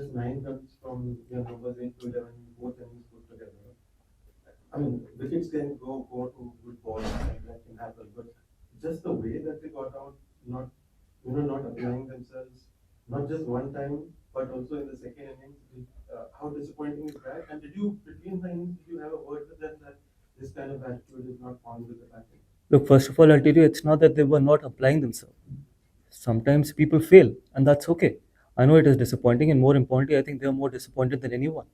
just 9 runs from your numbers 8 to 11, both innings put together. I mean, wickets can go to good balls, and that can happen. But just the way that they got out, not not applying themselves, not just one time, but also in the second innings. How disappointing is that? And did you between the innings, did you have a word with them that this kind of attitude is not found with the batting? Look, first of all, I'll tell you, it's not that they were not applying themselves. Sometimes people fail, and that's okay. I know it is disappointing, and more importantly, I think they are more disappointed than anyone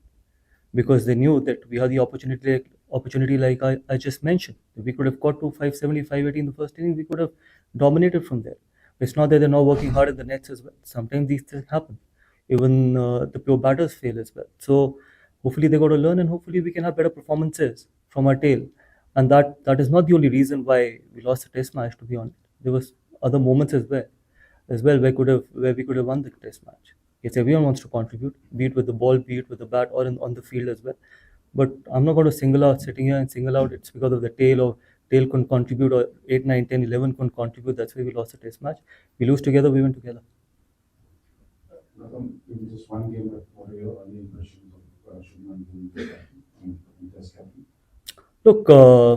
because they knew that we had the opportunity like I just mentioned. We could have got to 570, 580 in the first inning. We could have dominated from there. It's not that they're not working hard in the nets as well. Sometimes these things happen. Even the pure batters fail as well. So hopefully they got to learn, and hopefully we can have better performances from our tail. And that is not the only reason why we lost the test match. To be honest, there was other moments as well where we could have won the test match. Yes, everyone wants to contribute, be it with the ball, be it with the bat, or on the field as well. But I'm not going to sitting here and single out it's because of the tail or tail couldn't contribute or 8, 9, 10, 11 couldn't contribute. That's why we lost the test match. We lose together, we win together. Gautam, maybe just one game, but what are your early impressions of Shubman Gill and Test captain? Look,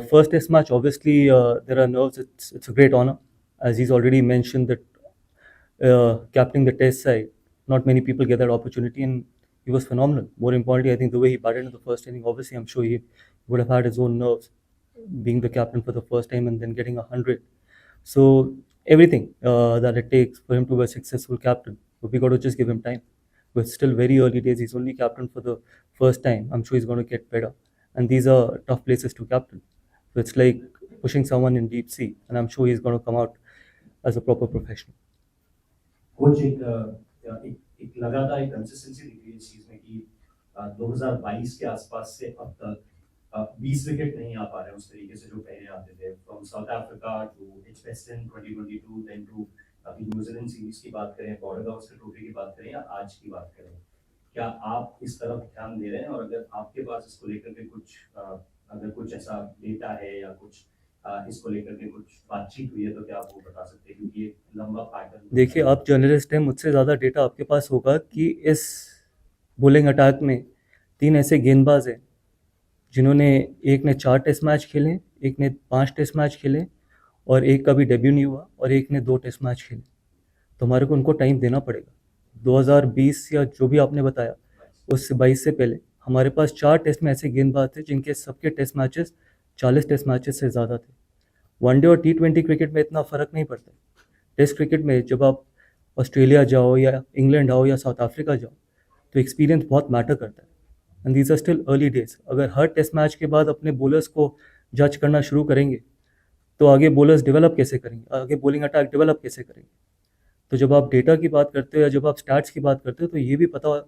first test match, obviously there are nerves. It's a great honor. As he's already mentioned that captaining the test side, not many people get that opportunity, and he was phenomenal. More importantly, I think the way he batted in the first inning, obviously, I'm sure he would have had his own nerves, being the captain for the first time and then getting 100. So everything that it takes for him to be a successful captain, but we got to just give him time. But still very early days. He's only captain for the first time. I'm sure he's going to get better. And these are tough places to captain. So it's like pushing someone in deep sea, and I'm sure he's going to come out as a proper professional. Coach एक लगातार एक consistency दिख रही है इस चीज में कि 2022 के आसपास से अब तक 20 विकेट नहीं आ पा रहे उस तरीके से जो पहले आते थे फ्रॉम साउथ अफ्रीका टू एचवेस्टर्न 2022 देन टू अभी न्यूजीलैंड सीरीज की बात करें बॉर्डर गावस्कर ट्रॉफी की बात करें या आज की बात करें क्या आप इस तरफ ध्यान दे रहे हैं और अगर आपके पास इसको लेकर के कुछ अगर कुछ ऐसा डेटा है या कुछ इसको लेकर के कुछ बातचीत हुई है तो क्या आप वो बता सकते हैं क्योंकि एक लंबा पैटर्न देखिए आप जर्नलिस्ट हैं मुझसे ज़्यादा डेटा आपके पास होगा कि इस बॉलिंग अटैक में 3 ऐसे गेंदबाज हैं जिन्होंने एक ने 4 टेस्ट मैच खेले एक ने 5 टेस्ट मैच खेले और एक का भी डेब्यू नहीं हुआ और एक ने 2 टेस्ट मैच खेले तो हमारे को उनको टाइम देना पड़ेगा 2020 या जो भी आपने बताया उस 22 से पहले हमारे पास 4 टेस्ट में ऐसे गेंदबाज थे जिनके सबके टेस्ट मैचेस 40 टेस्ट मैचेस से ज़्यादा थे वनडे और T20 क्रिकेट में इतना फ़र्क नहीं पड़ता टेस्ट क्रिकेट में जब आप ऑस्ट्रेलिया जाओ या इंग्लैंड आओ या साउथ अफ्रीका जाओ तो एक्सपीरियंस बहुत मैटर करता है and these are still early days अगर हर टेस्ट मैच के बाद अपने बॉलर्स को जज करना शुरू करेंगे तो आगे बॉलर्स डेवलप कैसे करेंगे आगे बॉलिंग अटैक डेवलप कैसे करेंगे तो जब आप डेटा की बात करते हो या जब आप स्टैट्स की बात करते हो तो ये भी पता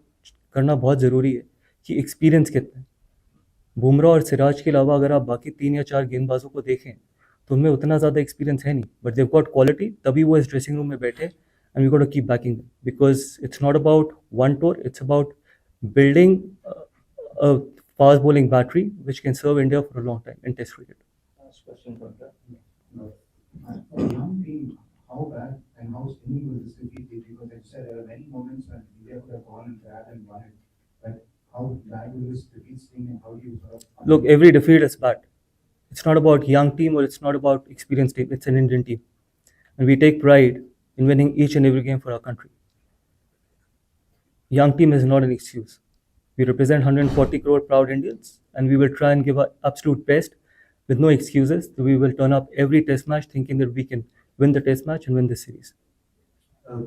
करना बहुत ज़रूरी है कि एक्सपीरियंस कितना है बुमराह और सिराज के अलावा अगर आप बाकी 3 या 4 गेंदबाजों को देखें तो उनमें उतना ज़्यादा एक्सपीरियंस है नहीं बट देव गॉट क्वालिटी तभी वो इस ड्रेसिंग रूम में बैठे and we got to keep backing them because it's not about one tour it's about building a fast bowling battery which can serve India for a long time in test cricket Last question for that. A young team, how bad and how skinny will this defeat be? Because as you said, there are many moments when India could have gone and grabbed and won it. But how bad will this defeat sting and how do you sort of... Look, every defeat is bad. It's not about young team or it's not about experienced team. It's an Indian team. And we take pride in winning each and every game for our country. Young team is not an excuse. We represent 140 crore proud Indians and we will try and give our absolute best with no excuses. We will turn up every test match thinking that we can win the test match and win this series.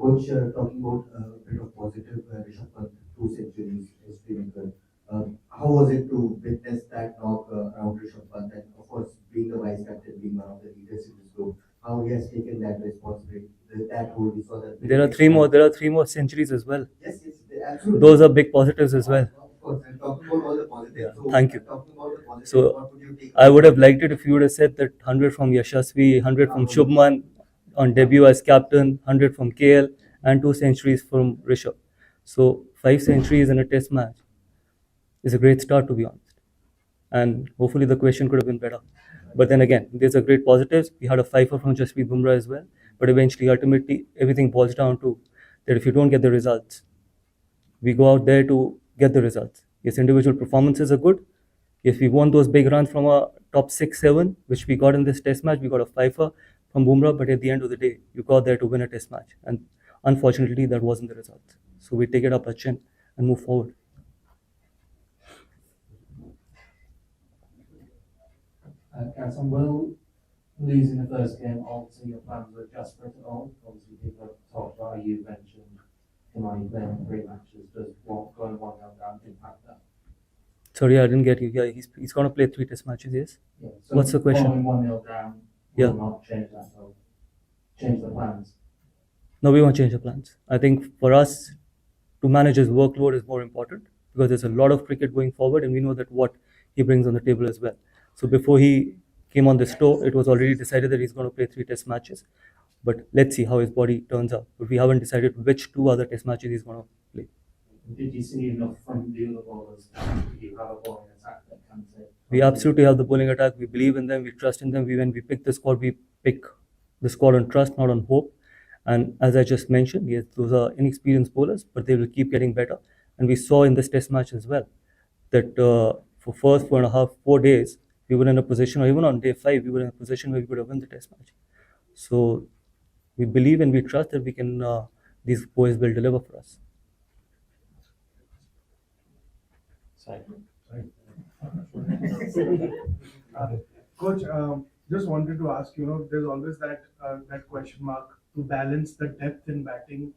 Coach, talking about a bit of positive, Rishabh Pant, 2 centuries, history maker. How was it to witness that knock around Rishabh Pant and of course being the vice captain, being one of the leaders in this group, how he has taken that responsibility, that role we saw that. There are 3 more centuries as well. Yes, absolutely. Those are big positives as well. Of course, and talking about all the positives. Yeah, thank you. Talking about the positives, So, what would you take? I would have liked it if you would have said that 100 from Yashasvi, 100 from Shubman on debut as captain, 100 from KL, and 2 centuries from Rishabh. So 5 centuries in a test match is a great start, to be honest. And hopefully the question could have been better. But then again, there's a great positives. We had a fifer from Jasprit Bumrah as well. But eventually, ultimately, everything boils down to that if you don't get the results, We go out there to get the results. Yes, individual performances are good. Yes, we won those big runs from a top 6, 7, which we got in this test match. We got a fifer from Bumrah, but at the end of the day, you got there to win a test match. And unfortunately, that wasn't the result. So we take it up our chin and move forward. Gautam, will losing the first game alter your plans with Jasper at all? Obviously, people have talked about, you mentioned him only playing 3 matches. Does going 1-0 down impact that? Sorry, I didn't get you. Yeah, he's going to play 3 test matches, yes? Yeah. So What's the question? Going 1-0 down Yeah. will not change that, so change the plans. No, we won't change the plans. I think for us, to manage his workload is more important because there's a lot of cricket going forward, and we know that what he brings on the table as well. So before he came on this tour, it was already decided that he's going to play 3 test matches. But let's see how his body turns out. But we haven't decided which 2 other test matches he's going to play. Did you see enough from the other bowlers? Do you have a bowling attack that can say? We absolutely have the bowling attack. We believe in them. We trust in them. When we pick the squad, we pick the squad on trust, not on hope. And as I just mentioned, yes, those are inexperienced bowlers, but they will keep getting better. And we saw in this test match as well that for first 4.5, 4 days, we were in a position, or even on day 5, we were in a position where we could have won the test match. So we believe and we trust that we can. These boys will deliver for us. Coach, just wanted to ask, there's always that question mark to balance the depth in batting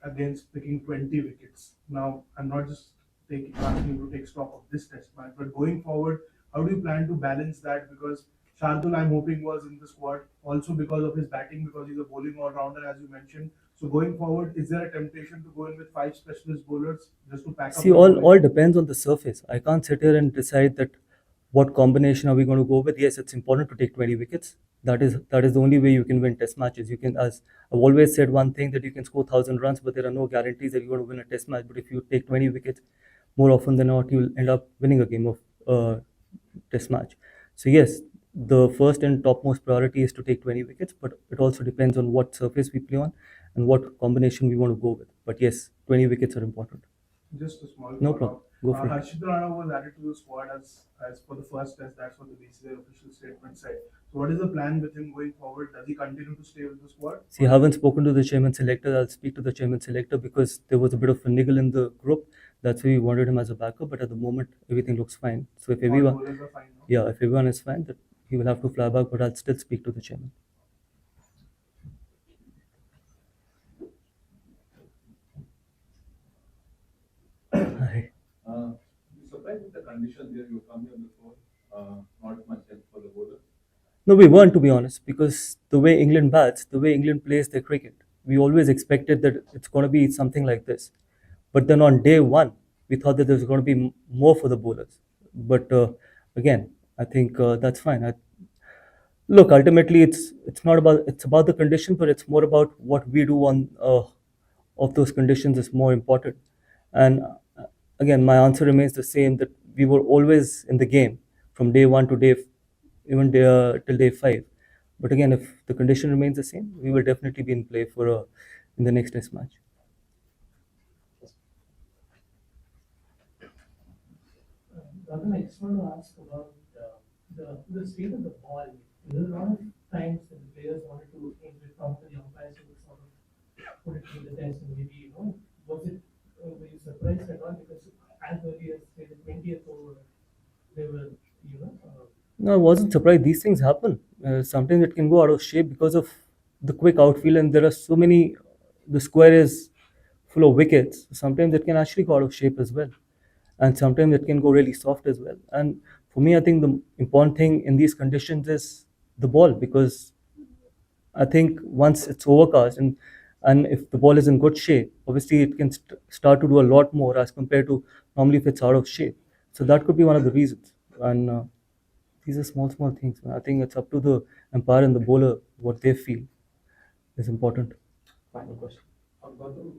against picking 20 wickets. Now, I'm not just asking you to take stock of this test match, but going forward, how do you plan to balance that? Because Shardul, I'm hoping, was in the squad also because of his batting, because he's a bowling all-rounder, as you mentioned. So going forward, is there a temptation to go in with 5 specialist bowlers just to pack up? See, all depends on the surface. I can't sit here and decide that what combination are we going to go with. Yes, it's important to take 20 wickets. That is the only way you can win test matches. You can, as I've always said, one thing, that you can score 1,000 runs, but there are no guarantees that you're going to win a test match. But if you take 20 wickets, more often than not, you'll end up winning a game of test match. So yes, the first and topmost priority is to take 20 wickets, but it also depends on what surface we play on and what combination we want to go with. But yes, 20 wickets are important. Just a small No follow-up. problem. Go for it. Harshit Rana was added to the squad as for the first test. That's what the BCCI official statement said. So what is the plan with him going forward? Does he continue to stay with the squad? See, I haven't spoken to the chairman selector. I'll speak to the chairman selector because there was a bit of a niggle in the group. That's why we wanted him as a backup. But at the moment, everything looks fine. So if All everyone, bowlers are fine now? yeah, if everyone is fine, that he will have to fly back. But I'll still speak to the chairman. Hi. You surprised with the conditions there you come here before, not much help for the bowler. No, we weren't, to be honest, because the way England bats, the way England plays their cricket, we always expected that it's going to be something like this. But then on day 1, we thought that there was going to be more for the bowlers. But again, I think that's fine. Look, ultimately, it's not about it's about the condition, but it's more about what we do on of those conditions is more important. And again, my answer remains the same, that we were always in the game from day 1 to even till day 5. But again, if the condition remains the same, we will definitely be in play for in the next test match. Gautam, I just want to ask about the state of the ball. There are a lot of times that the players wanted to encounter the umpires who would sort of put it to the test, and maybe, were you surprised at all? Because as early as, say, the 20th over, they were, No, I wasn't surprised. These things happen. Sometimes it can go out of shape because of the quick outfield, and there are so many. The square is full of wickets. Sometimes it can actually go out of shape as well, and sometimes it can go really soft as well. And for me, I think the important thing in these conditions is the ball, because I think once it's overcast and if the ball is in good shape, obviously it can start to do a lot more as compared to normally if it's out of shape. So that could be one of the reasons. And these are small things. I think it's up to the umpire and the bowler what they feel is important. Final question. Gautam,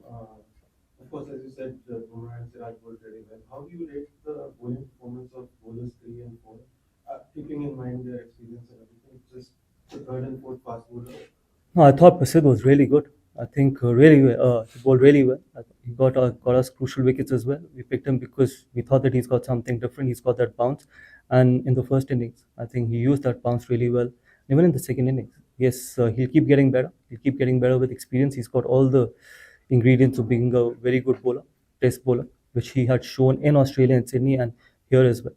of course, as you said, Bumrah and Siraj bowled very well. How do you rate the bowling performance of bowlers 3 and 4? Keeping in mind their experience and everything, just the third and fourth fast bowler. No, I thought Prasidh was really good. I think really well. He bowled really well. He got us crucial wickets as well. We picked him because we thought that he's got something different. He's got that bounce, and in the first innings, I think he used that bounce really well. Even in the second innings, yes, he'll keep getting better. He'll keep getting better with experience. He's got all the ingredients of being a very good bowler, test bowler, which he had shown in Australia and Sydney and here as well.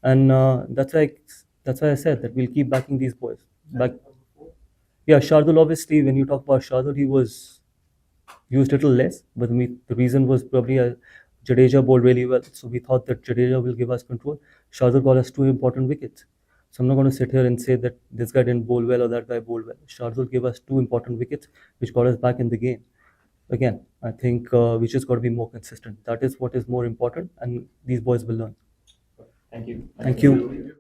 And that's why I said that we'll keep backing these boys. Back, yeah, Shardul, obviously, when you talk about Shardul, he was used a little less, but the reason was probably Jadeja bowled really well, so we thought that Jadeja will give us control. Shardul got us two important wickets. So I'm not going to sit here and say that this guy didn't bowl well or that guy bowled well. Shardul gave us two important wickets, which got us back in the game. Again, I think we just got to be more consistent. That is what is more important, and these boys will learn. Thank you. Thank you.